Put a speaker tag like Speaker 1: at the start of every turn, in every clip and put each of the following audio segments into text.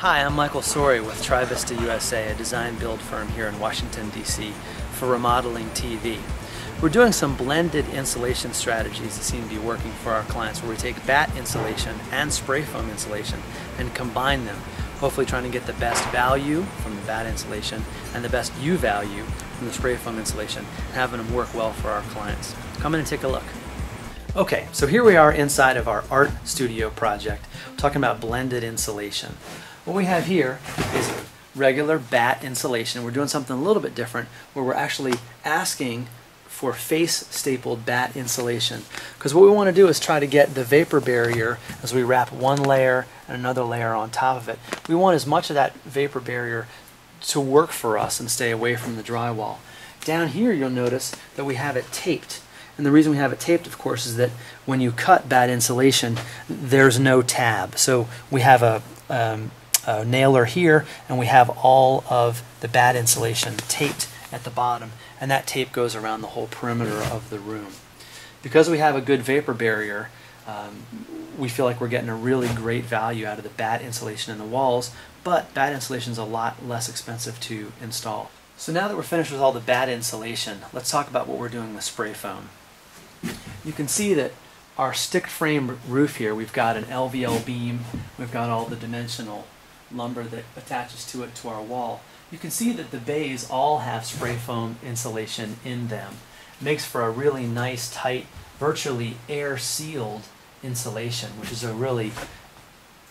Speaker 1: Hi, I'm Michael Sori with TriVista USA, a design build firm here in Washington, D.C. for remodeling TV. We're doing some blended insulation strategies that seem to be working for our clients, where we take batt insulation and spray foam insulation and combine them, hopefully trying to get the best value from the batt insulation and the best U value from the spray foam insulation, and having them work well for our clients. Come in and take a look. Okay, so here we are inside of our art studio project, talking about blended insulation. What we have here is regular batt insulation. We're doing something a little bit different, where we're actually asking for face stapled batt insulation, because what we want to do is try to get the vapor barrier as we wrap one layer and another layer on top of it. We want as much of that vapor barrier to work for us and stay away from the drywall. Down here you'll notice that we have it taped. And the reason we have it taped, of course, is that when you cut batt insulation, there's no tab. So we have a nailer here, and we have all of the batt insulation taped at the bottom, and that tape goes around the whole perimeter of the room. Because we have a good vapor barrier, we feel like we're getting a really great value out of the batt insulation in the walls, but batt insulation is a lot less expensive to install. So now that we're finished with all the batt insulation, let's talk about what we're doing with spray foam. You can see that our stick frame roof here, we've got an LVL beam, we've got all the dimensional lumber that attaches to it to our wall. You can see that the bays all have spray foam insulation in them. It makes for a really nice, tight, virtually air-sealed insulation, which is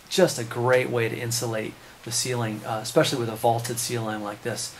Speaker 1: just a great way to insulate the ceiling, especially with a vaulted ceiling like this.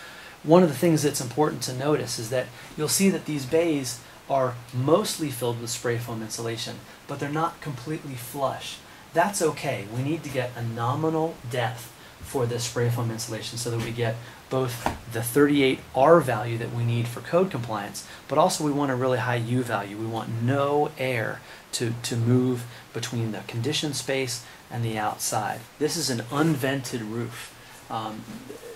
Speaker 1: One of the things that's important to notice is that you'll see that these bays are mostly filled with spray foam insulation, but they're not completely flush. That's okay. We need to get a nominal depth for this spray foam insulation so that we get both the 38R value that we need for code compliance, but also we want a really high U value. We want no air to move between the conditioned space and the outside. This is an unvented roof.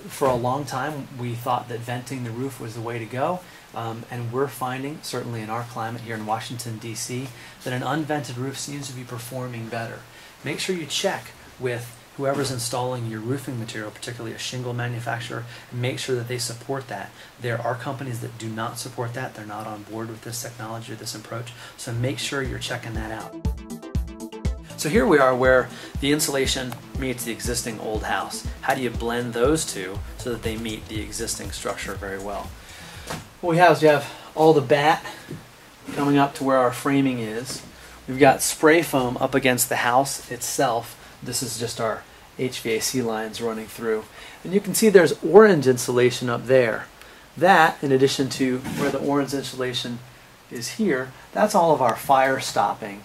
Speaker 1: For a long time we thought that venting the roof was the way to go, and we're finding, certainly in our climate here in Washington, D.C., that an unvented roof seems to be performing better. Make sure you check with whoever's installing your roofing material, particularly a shingle manufacturer, and make sure that they support that. There are companies that do not support that. They're not on board with this technology or this approach, so make sure you're checking that out. So here we are where the insulation meets the existing old house. How do you blend those two so that they meet the existing structure very well? What we have is we have all the batt coming up to where our framing is. We've got spray foam up against the house itself. This is just our HVAC lines running through. And you can see there's orange insulation up there. That, in addition to where the orange insulation is here, that's all of our fire stopping.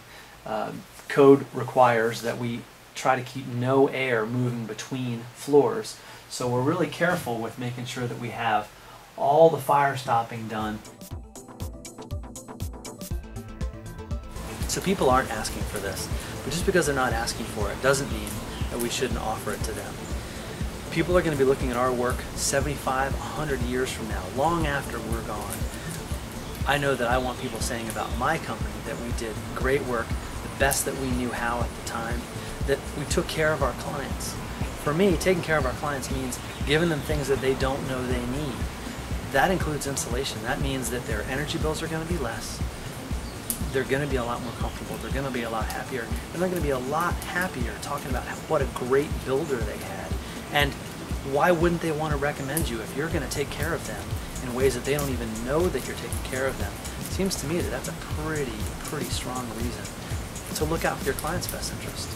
Speaker 1: Code requires that we try to keep no air moving between floors. So we're really careful with making sure that we have all the fire stopping done. So people aren't asking for this, but just because they're not asking for it doesn't mean that we shouldn't offer it to them. People are going to be looking at our work 75, 100 years from now, long after we're gone. I know that I want people saying about my company that we did great work, the best that we knew how at the time, that we took care of our clients. For me, taking care of our clients means giving them things that they don't know they need. That includes insulation. That means that their energy bills are going to be less. They're going to be a lot more comfortable. They're going to be a lot happier. And they're going to be a lot happier talking about what a great builder they had. And why wouldn't they want to recommend you if you're going to take care of them in ways that they don't even know that you're taking care of them? It seems to me that that's a pretty strong reason to look out for your client's best interest.